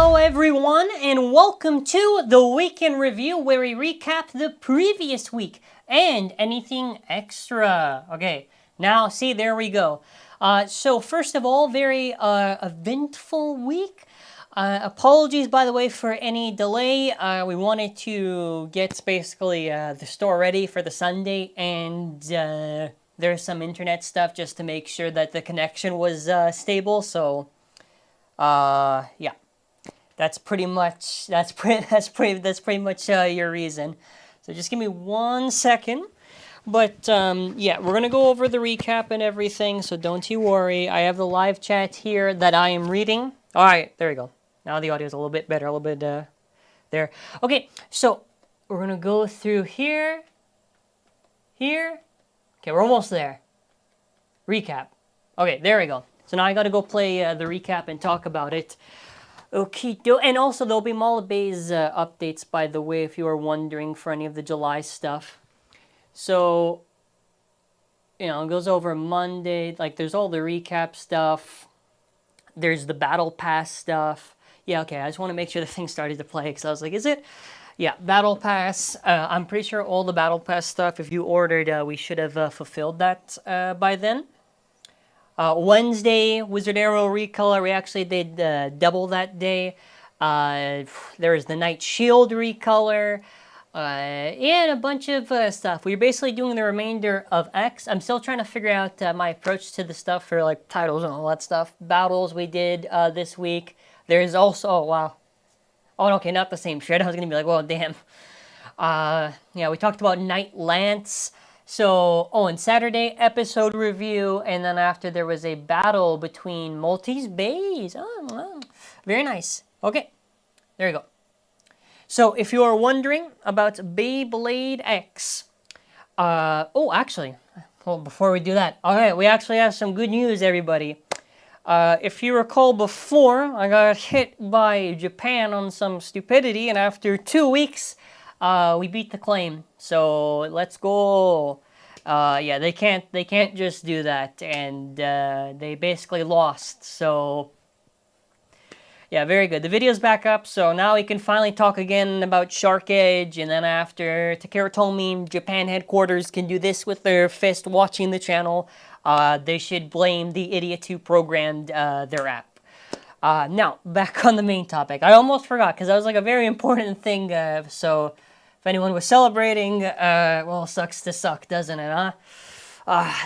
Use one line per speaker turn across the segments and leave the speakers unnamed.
Hello everyone, and welcome to the Week in Review, where we recap the previous week and anything extra. Okay, now see, there we go. So first of all, very eventful week. Apologies, by the way, for any delay. We wanted to get basically the store ready for the Sunday, and there's some internet stuff just to make sure that the connection was stable. So, yeah. That's pretty much much your reason. So just give me 1 second. But yeah, we're gonna go over the recap and everything. So don't you worry. I have the live chat here that I am reading. All right, there we go. Now the audio is a little bit better, a little bit there. Okay, so we're gonna go through here. Okay, we're almost there. Recap. Okay, there we go. So now I gotta go play the recap and talk about it. Okay, and also there'll be Mallabase updates, by the way, if you are wondering, for any of the July stuff. So, it goes over Monday. Like, there's all the recap stuff. There's the Battle Pass stuff. Yeah, okay, I just want to make sure the thing started to play, because I was like, is it? Yeah, Battle Pass. I'm pretty sure all the Battle Pass stuff, if you ordered, we should have fulfilled that by then. Wednesday, Wizard Arrow Recolor, we actually did double that day. There was the Night Shield Recolor, and a bunch of stuff. We're basically doing the remainder of X. I'm still trying to figure out my approach to the stuff for, like, titles and all that stuff. Battles we did this week. There's also, oh, wow. Oh, okay, not the same shit. I was going to be like, well, damn. Yeah, we talked about Night Lance. So, and Saturday, episode review, and then after there was a battle between Maltese Bays. Oh, very nice. Okay, there you go. So, if you are wondering about Beyblade X, actually, well, before we do that, all right, we actually have some good news, everybody. If you recall before, I got hit by Japan on some stupidity, and after 2 weeks, we beat the claim. So let's go. Yeah, they can't just do that, and they basically lost. So yeah, very good. The video's back up, so now we can finally talk again about Shark Edge. And then after Takeru told me Japan headquarters can do this with their fist watching the channel, they should blame the idiots who programmed their app. Now, back on the main topic. I almost forgot, because that was like a very important thing, so if anyone was celebrating, well, sucks to suck, doesn't it, huh?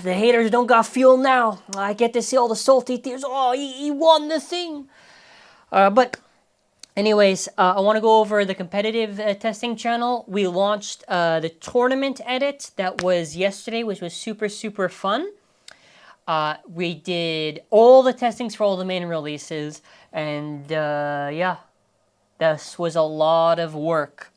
The haters don't got fuel now. I get to see all the salty tears. Oh, he won the thing. But anyways, I want to go over the competitive testing channel. We launched the tournament edit that was yesterday, which was super, super fun. We did all the testings for all the main releases, and yeah, this was a lot of work.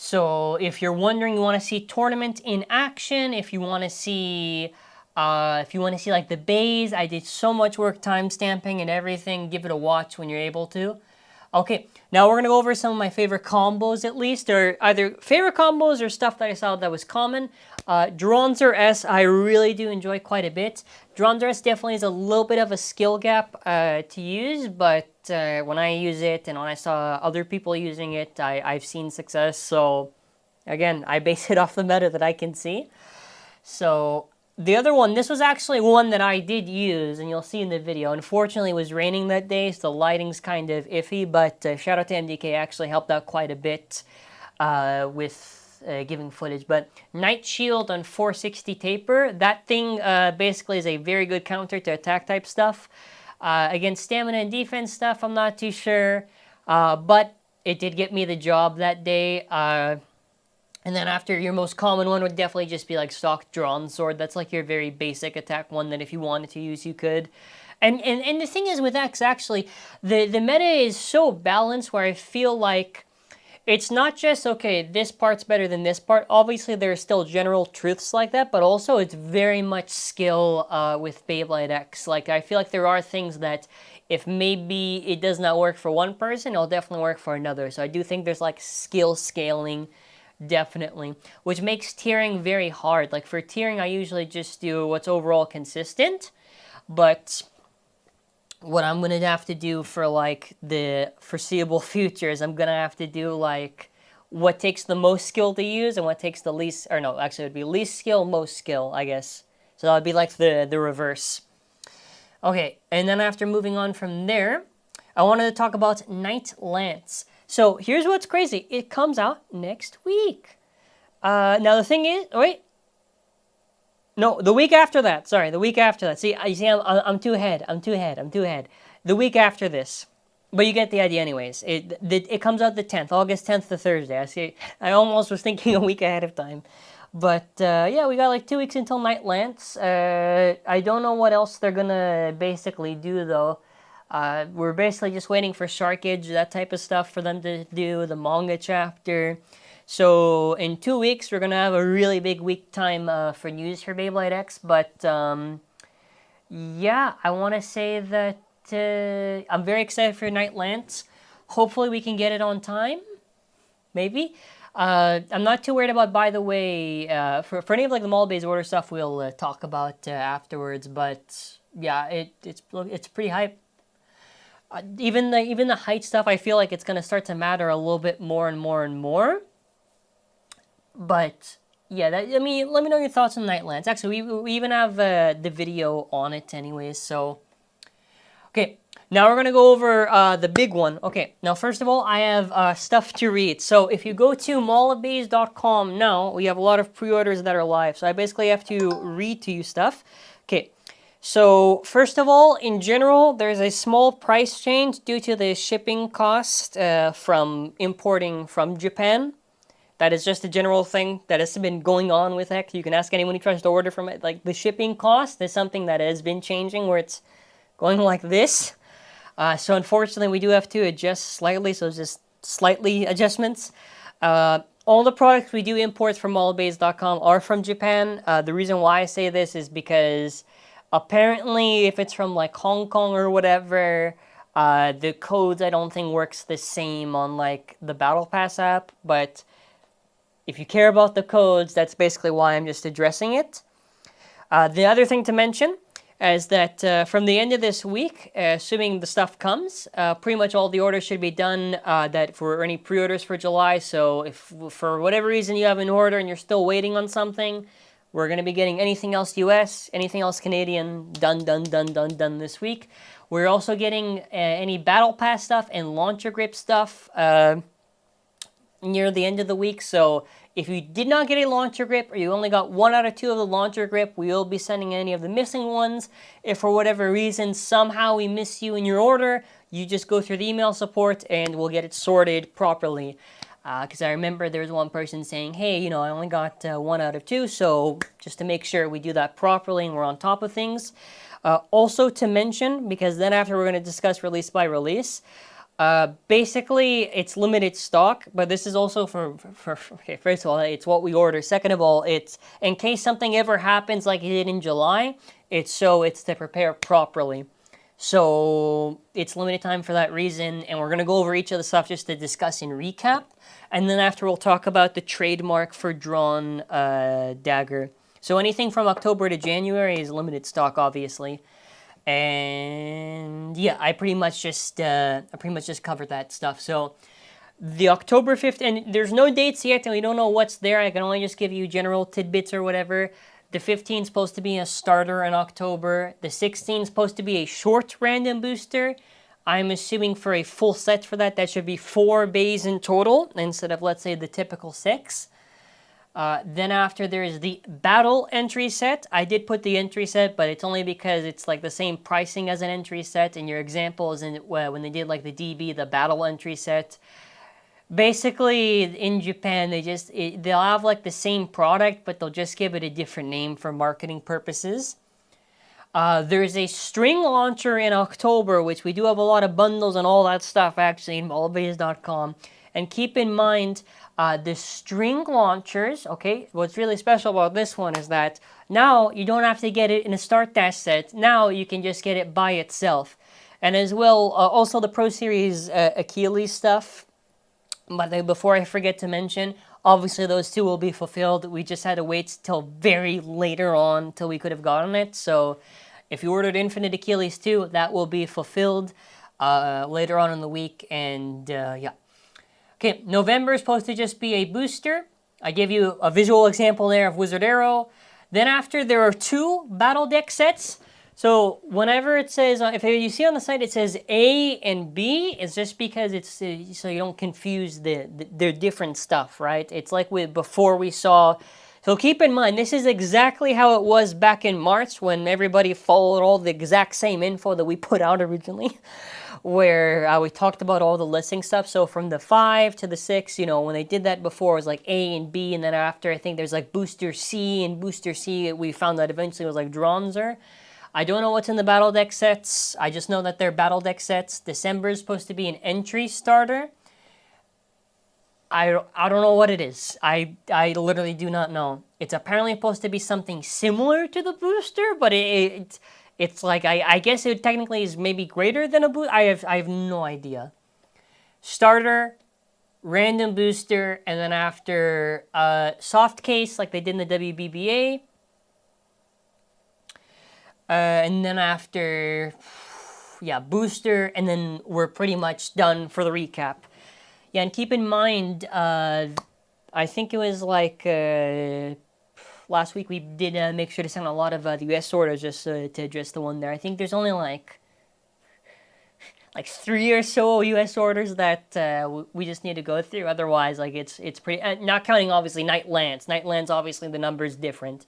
So if you're wondering, you want to see tournament in action, if you want to see like the bays, I did so much work timestamping and everything. Give it a watch when you're able to. Okay, now we're going to go over some of my favorite combos, at least, or either favorite combos or stuff that I saw that was common. DranDagger S, I really do enjoy quite a bit. DranDagger S definitely is a little bit of a skill gap to use, but when I use it and when I saw other people using it, I've seen success. So, again, I base it off the meta that I can see. So, the other one, this was actually one that I did use, and you'll see in the video. Unfortunately, it was raining that day, so the lighting's kind of iffy, but shout out to MDK, actually helped out quite a bit with giving footage. But Night Shield on 460 taper, that thing basically is a very good counter to attack type stuff. Against stamina and defense stuff, I'm not too sure, but it did get me the job that day. And then after, your most common one would definitely just be like stock drawn sword. That's like your very basic attack one that if you wanted to use, you could. And the thing is with X, actually, the meta is so balanced where I feel like it's not just, okay, this part's better than this part. Obviously, there are still general truths like that, but also it's very much skill with Beyblade X. Like, I feel like there are things that if maybe it does not work for one person, it'll definitely work for another. So I do think there's like skill scaling, definitely, which makes tiering very hard. Like for tiering, I usually just do what's overall consistent, but what I'm gonna have to do for like the foreseeable future is I'm gonna have to do like what takes the most skill to use and what takes the least, or no, actually it'd be least skill, most skill, I guess. So that would be like the reverse. Okay, and then after moving on from there, I wanted to talk about Night Lance. So here's what's crazy. It comes out next week. Now the thing is, wait. No, the week after that. Sorry, the week after that. See, you see, I'm too ahead. I'm too ahead. The week after this. But you get the idea anyways. It comes out the 10th, August 10th to Thursday. I see. I almost was thinking a week ahead of time. But yeah, we got like 2 weeks until Night Lance. I don't know what else they're gonna basically do though. We're basically just waiting for Shark Edge, that type of stuff for them to do, the manga chapter. So in 2 weeks, we're going to have a really big week time for news for Beyblade X. But yeah, I want to say that I'm very excited for Night Lance. Hopefully we can get it on time. Maybe. I'm not too worried about, by the way, for any of like the Mallabase order stuff we'll talk about afterwards. But yeah, it's pretty hype. Even the height stuff, I feel like it's going to start to matter a little bit more and more and more. But yeah, I mean, let me know your thoughts on Night Lance. Actually, we even have the video on it anyways. So, okay, now we're gonna go over the big one. Okay, now first of all, I have stuff to read. So if you go to mallabase.com now, we have a lot of pre-orders that are live. So I basically have to read to you stuff. Okay. So first of all, in general, there's a small price change due to the shipping cost from importing from Japan. That is just a general thing that has been going on with X. You can ask anyone who tries to order from it. Like the shipping cost is something that has been changing where it's going like this. So unfortunately, we do have to adjust slightly. So just slightly adjustments. All the products we do import from mallabase.com are from Japan. The reason why I say this is because apparently if it's from like Hong Kong or whatever, the codes I don't think works the same on like the Battle Pass app. But if you care about the codes, that's basically why I'm just addressing it. The other thing to mention is that from the end of this week, assuming the stuff comes, pretty much all the orders should be done that for any pre-orders for July. So if for whatever reason you have an order and you're still waiting on something, we're going to be getting anything else US, anything else Canadian, done this week. We're also getting any Battle Pass stuff and Launcher Grip stuff near the end of the week. So if you did not get a Launcher Grip or you only got 1 out of 2 of the Launcher Grip, we will be sending any of the missing ones. If for whatever reason somehow we miss you in your order, you just go through the email support and we'll get it sorted properly. Because I remember there was one person saying, hey, you know, I only got 1 out of 2, so just to make sure we do that properly and we're on top of things. Also to mention, because then after we're going to discuss release by release, basically it's limited stock, but this is also for okay, first of all, it's what we order. Second of all, it's in case something ever happens like it did in July, it's to prepare properly. So it's limited time for that reason, and we're going to go over each of the stuff just to discuss in recap. And then after we'll talk about the trademark for DranDagger. So anything from October to January is limited stock, obviously. And yeah, I pretty much just covered that stuff. So the October 5th, and there's no dates yet, and we don't know what's there. I can only just give you general tidbits or whatever. The 15th is supposed to be a starter in October. The 16th is supposed to be a short random booster. I'm assuming for a full set for that should be 4 bays in total instead of, let's say, the typical 6. Then after there's the battle entry set. I did put the entry set, but it's only because it's like the same pricing as an entry set. And your example is when they did like the DB, the battle entry set. Basically, in Japan, they'll have like the same product, but they'll just give it a different name for marketing purposes. There's a string launcher in October, which we do have a lot of bundles and all that stuff actually in mallabase.com. And keep in mind, the string launchers, okay, what's really special about this one is that now you don't have to get it in a Start Dash set. Now you can just get it by itself. And as well, also the Pro Series Achilles stuff. But before I forget to mention, obviously those two will be fulfilled. We just had to wait till very later on till we could have gotten it. So If you ordered Infinite Achilles 2, that will be fulfilled later on in the week. And yeah. Okay, November is supposed to just be a booster. I give you a visual example there of Wizard Arrow. Then after, there are 2 battle deck sets. So whenever it says, if you see on the site it says A and B, it's just because it's so you don't confuse their different stuff, right? It's like before we saw. So keep in mind, this is exactly how it was back in March when everybody followed all the exact same info that we put out originally, where we talked about all the listing stuff. So from the 5 to the 6, you know, when they did that before, it was like A and B, and then after, I think there's like Booster C, and Booster C, we found out eventually was like DranDagger. I don't know what's in the battle deck sets. I just know that they're battle deck sets. December is supposed to be an entry starter. I don't know what it is. I literally do not know. It's apparently supposed to be something similar to the booster, but it's like, I guess it technically is maybe greater than a booster. I have no idea. Starter, random booster, and then after soft case like they did in the WBBA. And then after, yeah, booster, and then we're pretty much done for the recap. Yeah, and keep in mind, I think it was like last week we did make sure to send a lot of the US orders just to address the one there. I think there's only like 3 or so US orders that we just need to go through. Otherwise, like it's pretty, not counting obviously Night Lance. Night Lance, obviously the number is different.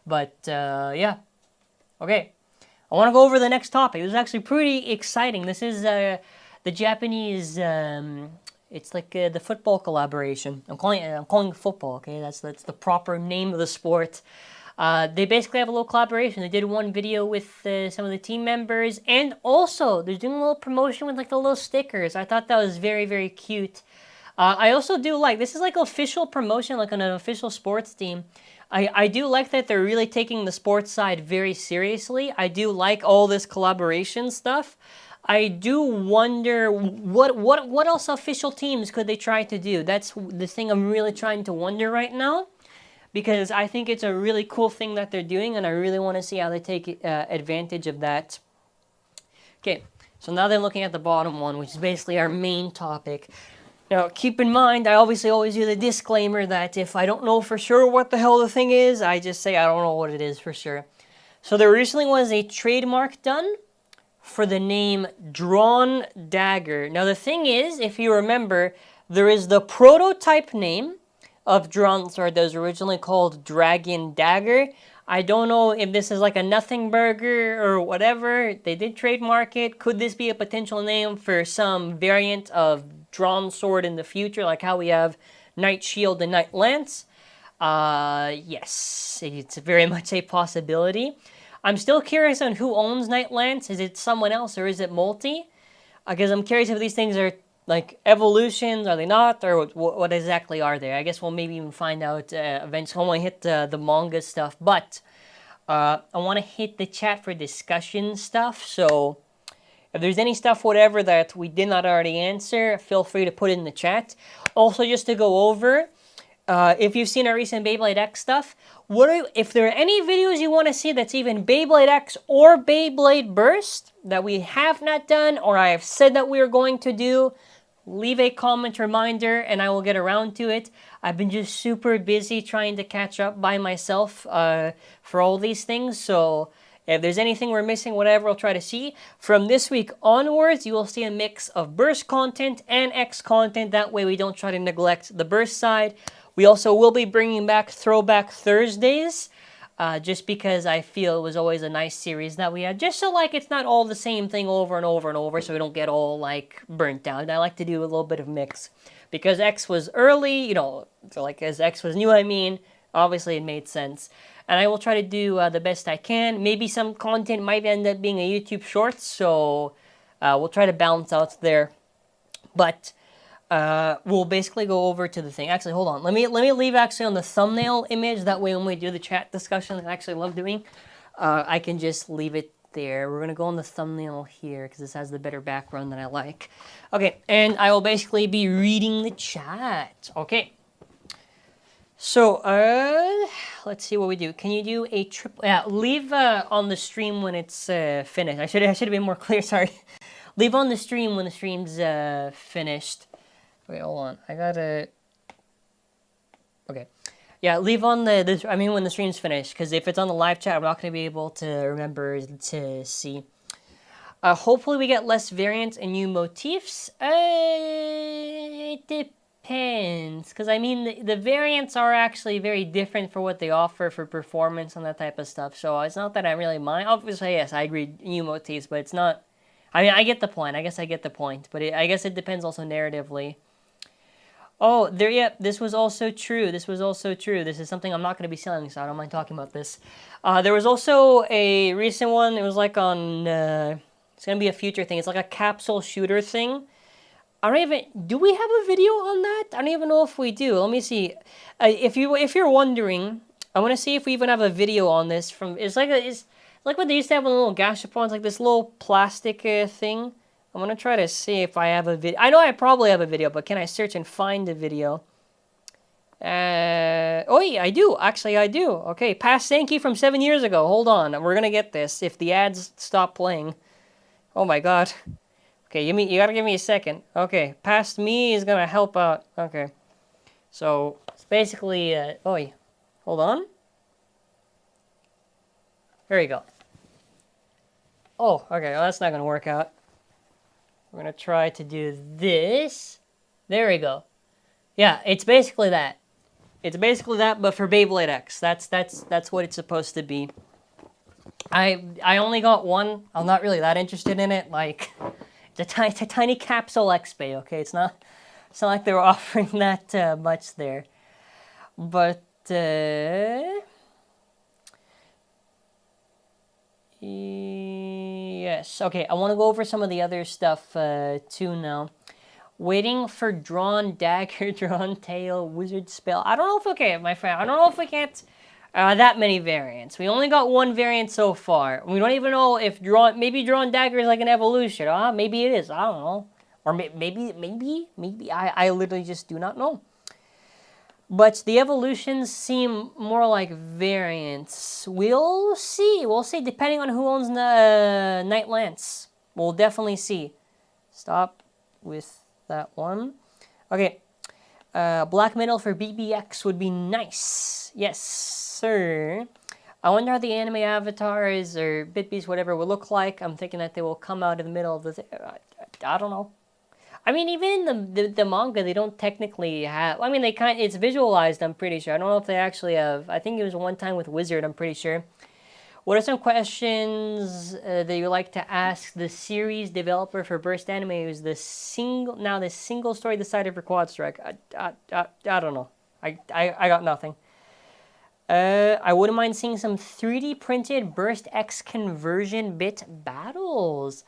But yeah. Okay, I want to go over the next topic. This is actually pretty exciting. This is the Japanese. It's like the football collaboration. I'm calling it football. Okay, that's the proper name of the sport. They basically have a little collaboration. They did one video with some of the team members, and also they're doing a little promotion with like the little stickers. I thought that was very, very cute. I also do like, this is like official promotion, like on an official sports team. I do like that they're really taking the sports side very seriously. I do like all this collaboration stuff. I do wonder what else official teams could they try to do? That's the thing I'm really trying to wonder right now, because I think it's a really cool thing that they're doing, and I really want to see how they take advantage of that. Okay, so now they're looking at the bottom one, which is basically our main topic. Now, keep in mind, I obviously always do the disclaimer that if I don't know for sure what the hell the thing is, I just say I don't know what it is for sure. So there recently was a trademark done for the name DranDagger. Now, the thing is, if you remember, there is the prototype name of DranDagger that was originally called DranDagger. I don't know if this is like a nothing burger or whatever. They did trademark it. Could this be a potential name for some variant of drawn sword in the future, like how we have Knight Shield and Knight Lance? Yes, it's very much a possibility. I'm still curious on who owns Knight Lance. Is it someone else or is it multi? Because I'm curious if these things are like evolutions, are they not, or what exactly are they? I guess we'll maybe even find out eventually when we hit the manga stuff. But I want to hit the chat for discussion stuff, so if there's any stuff, whatever, that we did not already answer, feel free to put it in the chat. Also, just to go over, if you've seen our recent Beyblade X stuff, if there are any videos you want to see that's even Beyblade X or Beyblade Burst that we have not done, or I have said that we are going to do, leave a comment reminder and I will get around to it. I've been just super busy trying to catch up by myself for all these things, so if there's anything we're missing, whatever, I'll try to see. From this week onwards, you will see a mix of Burst content and X content. That way we don't try to neglect the Burst side. We also will be bringing back Throwback Thursdays, just because I feel it was always a nice series that we had. Just so like it's not all the same thing over and over and over, so we don't get all like burnt out. I like to do a little bit of mix. Because X was early, you know, so like as X was new, I mean, obviously it made sense. And I will try to do the best I can. Maybe some content might end up being a YouTube Shorts, so we'll try to balance out there. But we'll basically go over to the thing. Actually, hold on. Let me leave actually on the thumbnail image. That way when we do the chat discussion, I actually love doing, I can just leave it there. We're going to go on the thumbnail here because this has the better background that I like. Okay, and I will basically be reading the chat. Okay. So, let's see what we do. Can you do a triple? Yeah, leave on the stream when it's finished. I should have been more clear. Sorry. Leave on the stream when the stream's finished. Wait, hold on. I gotta. Okay. Yeah, leave on I mean, when the stream's finished, because if it's on the live chat, I'm not gonna be able to remember to see. Hopefully, we get less variants and new motifs. It depends, because I mean the variants are actually very different for what they offer for performance and that type of stuff. So it's not that I really mind. Obviously, yes, I agree, new motifs, but it's not. I mean, I get the point. I guess I get the point, but I guess it depends also narratively. Oh, there. Yep, this was also true. This was also true. This is something I'm not going to be selling, so I don't mind talking about this. There was also a recent one. It was like on. It's gonna be a future thing. It's like a capsule shooter thing. I don't even. Do we have a video on that? I don't even know if we do. Let me see. If you're wondering, I want to see if we even have a video on this. It's like what they used to have on little gashapons, like this little plastic thing. I'm gonna try to see if I have a video. I know I probably have a video, but can I search and find a video? Oh yeah, I do. Actually, I do. Okay, past ZANKYE from 7 years ago. Hold on, we're gonna get this if the ads stop playing. Oh my god. Okay, you gotta give me a second. Okay, past me is gonna help out. Okay, so it's basically. Oh, hold on. There you go. Oh, okay. Well, that's not gonna work out. We're gonna try to do this. There we go. Yeah, it's basically that. It's basically that, but for Beyblade X. That's what it's supposed to be. I only got one. I'm not really that interested in it. Like, it's a tiny capsule X-Bay. Okay, it's not like they were offering that much there. But yes. Okay, I want to go over some of the other stuff too now. Waiting for DranDagger, Drawn Tail, Wizard Spell. I don't know if, okay, my friend, I don't know if we get that many variants. We only got one variant so far. We don't even know if maybe DranDagger is like an evolution. Maybe it is. I don't know. Or maybe. I literally just do not know. But the evolutions seem more like variants. We'll see. We'll see, depending on who owns the Night Lance. We'll definitely see. Stop with that one. Okay. Black metal for BBX would be nice. Yes, sir. I wonder how the anime avatars or BitBeast, whatever, will look like. I'm thinking that they will come out in the middle of the... I don't know. I mean, even in the manga, they don't technically have... I mean, it's visualized, I'm pretty sure. I don't know if they actually have... I think it was one time with Wizard, I'm pretty sure. What are some questions that you like to ask the series developer for Burst Anime, who's the single story decided for Quad Strike? I don't know. I got nothing. I wouldn't mind seeing some 3D printed Burst X conversion bit battles.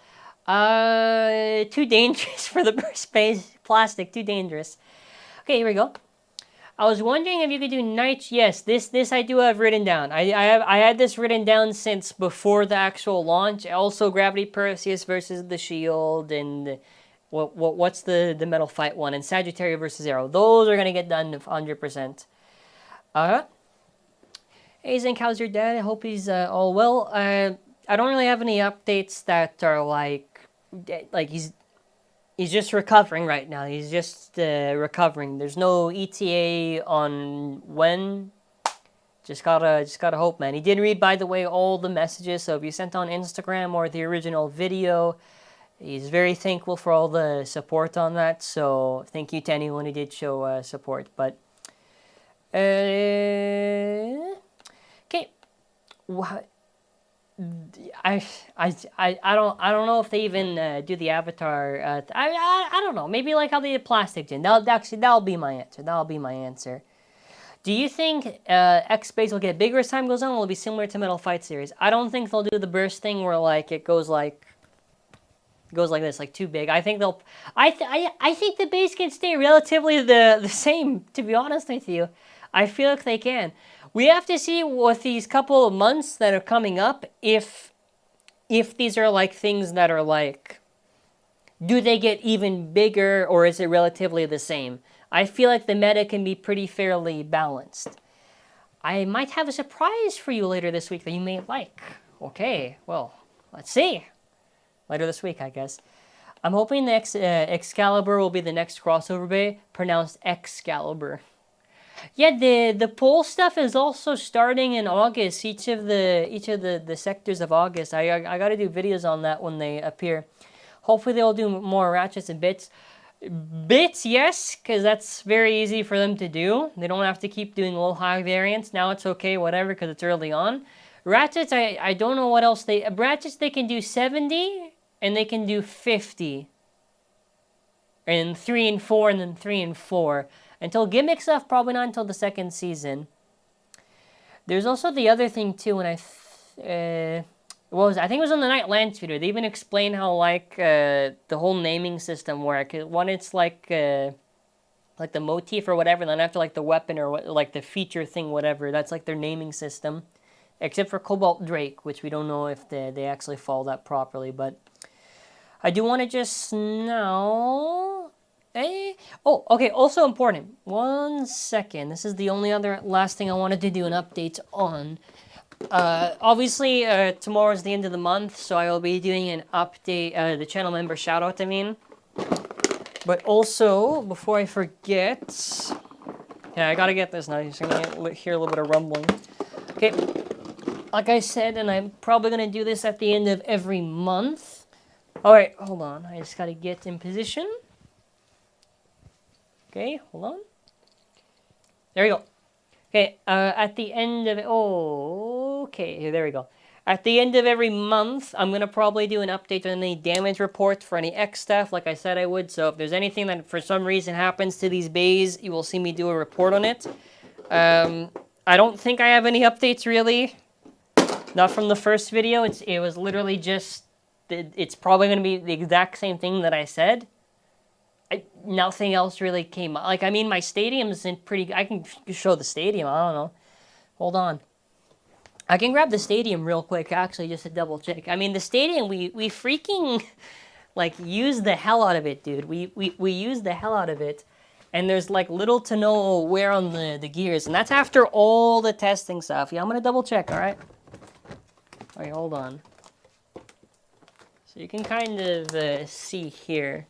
Too dangerous for the Burst base plastic. Too dangerous. Okay, here we go. I was wondering if you could do night. Yes, this I do have written down. I had this written down since before the actual launch. Also, Gravity Perseus versus the Shield, and what's the Metal Fight one, and Sagittarius versus Arrow. Those are gonna get done 100%. Hey Zank, how's your dad? I hope he's all well. I don't really have any updates that are like he's just recovering right now. He's just recovering. There's no ETA on when. Just gotta hope, man. He did read, by the way, all the messages. So if you sent on Instagram or the original video, he's very thankful for all the support on that. So thank you to anyone who did show support. But okay, what? I don't know if they even do the avatar. I don't know. Maybe like how they did Plastic Gin. That'll be my answer. That'll be my answer. Do you think X-Base will get bigger as time goes on? Or will it be similar to Metal Fight Series? I don't think they'll do the burst thing where like it goes like this, like too big. I think they'll. I think the base can stay relatively the same. To be honest with you, I feel like they can. We have to see with these couple of months that are coming up if these are like things that are like, do they get even bigger or is it relatively the same? I feel like the meta can be pretty fairly balanced. I might have a surprise for you later this week that you may like. Okay, well, let's see. Later this week, I guess. I'm hoping the Excalibur will be the next crossover bay, pronounced Excalibur. Yeah, the poll stuff is also starting in August. Each of the sectors of August. I got to do videos on that when they appear. Hopefully they'll do more ratchets and bits. Bits, yes, because that's very easy for them to do. They don't have to keep doing low-high variants. Now it's okay, whatever, because it's early on. Ratchets, I don't know what else they... Ratchets, they can do 70, and they can do 50. And 3 and 4, and then 3 and 4. Until gimmick stuff, probably not until the second season. There's also the other thing, too, when I think it was on the Night Lance video. They even explain how, like, the whole naming system works. One, it's like the motif or whatever, and then after, like, the weapon or, like, the feature thing, whatever. That's, like, their naming system. Except for Cobalt Drake, which we don't know if they actually follow that properly, but... I do want to just now... Oh, okay, also important. 1 second. This is the only other last thing I wanted to do an update on. Obviously, tomorrow is the end of the month, so I will be doing an update, the channel member shout-out, I mean. But also, before I forget... Yeah, I gotta get this now. You're gonna hear a little bit of rumbling. Okay, like I said, and I'm probably gonna do this at the end of every month. Alright, hold on. I just gotta get in position. Okay, hold on. There we go. Okay, at the end of... okay, there we go. At the end of every month, I'm going to probably do an update on any damage report for any X stuff, like I said I would. So if there's anything that for some reason happens to these bays, you will see me do a report on it. I don't think I have any updates, really. Not from the first video. It was literally just... It's probably going to be the exact same thing that I said. Nothing else really came up. Like, I mean, my stadium's in pretty... I can show the stadium. I don't know. Hold on. I can grab the stadium real quick, actually, just to double check. I mean, the stadium, we freaking, like, use the hell out of it, dude. We use the hell out of it. And there's, like, little to no wear on the gears. And that's after all the testing stuff. Yeah, I'm going to double check, all right? All right, hold on. So you can kind of see here.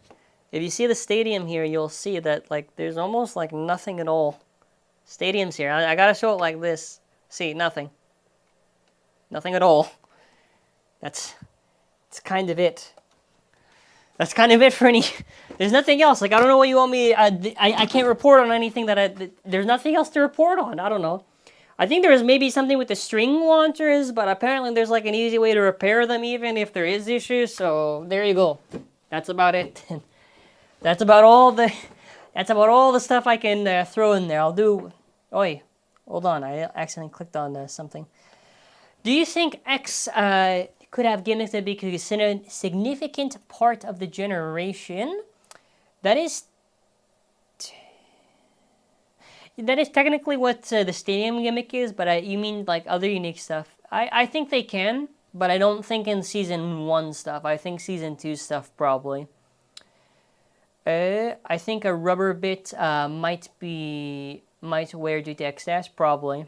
If you see the stadium here, you'll see that, like, there's almost, like, nothing at all. Stadium's here. I gotta show it like this. See, nothing. Nothing at all. That's kind of it. That's kind of it for any... There's nothing else. Like, I don't know what you want me... I can't report on anything there's nothing else to report on. I don't know. I think there is maybe something with the string launchers, but apparently there's, like, an easy way to repair them even if there is issues. So, there you go. That's about it. That's about all the stuff I can throw in there. I'll do... Oi, hold on. I accidentally clicked on something. Do you think X could have gimmicks that be considered a significant part of the generation? That is technically what the stadium gimmick is, but you mean like other unique stuff. I think they can, but I don't think in Season 1 stuff. I think Season 2 stuff probably. I think a rubber bit might wear due to X-Dash, probably.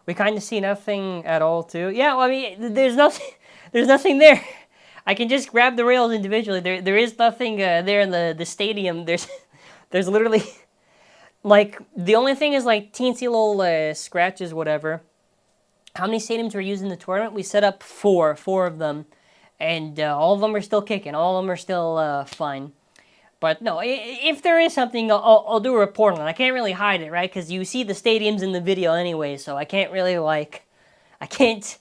We kind of see nothing at all, too. Yeah, well, I mean, there's nothing there. I can just grab the rails individually. There is nothing there in the stadium. There's literally, like, the only thing is, like, teensy little scratches, whatever. How many stadiums were used in the tournament? We set up four of them. And all of them are still kicking. All of them are still fine. But no, if there is something, I'll do a report on it. I can't really hide it, right? Because you see the stadiums in the video anyway, so I can't really, like... I can't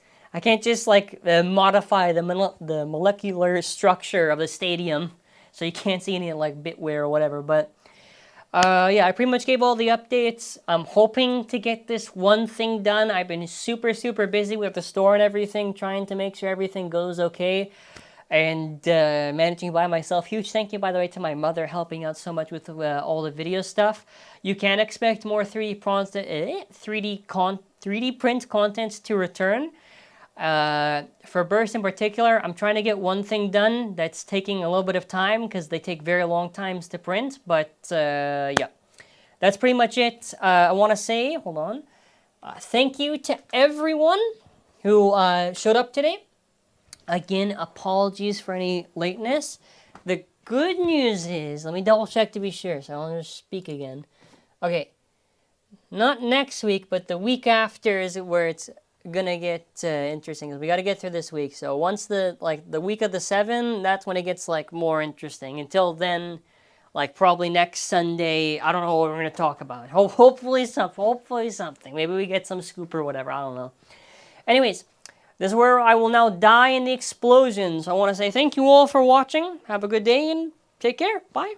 just, like, modify the molecular structure of the stadium. So you can't see any, like, bit wear or whatever. But, yeah, I pretty much gave all the updates. I'm hoping to get this one thing done. I've been super, super busy with the store and everything, trying to make sure everything goes okay. And managing by myself. Huge thank you, by the way, to my mother helping out so much with all the video stuff. You can expect more 3D print content to return. For bursts in particular, I'm trying to get one thing done that's taking a little bit of time because they take very long times to print. But yeah, that's pretty much it. I want to say, hold on, thank you to everyone who showed up today. Again, apologies for any lateness. The good news is, let me double check to be sure, so I don't just speak again. Okay, not next week, but the week after is where it's gonna get interesting. We got to get through this week. So once the week of the 7, that's when it gets like more interesting. Until then, like probably next Sunday, I don't know what we're gonna talk about. Hopefully something. Maybe we get some scoop or whatever. I don't know. Anyways, this is where I will now die in the explosions. I want to say thank you all for watching. Have a good day and take care. Bye.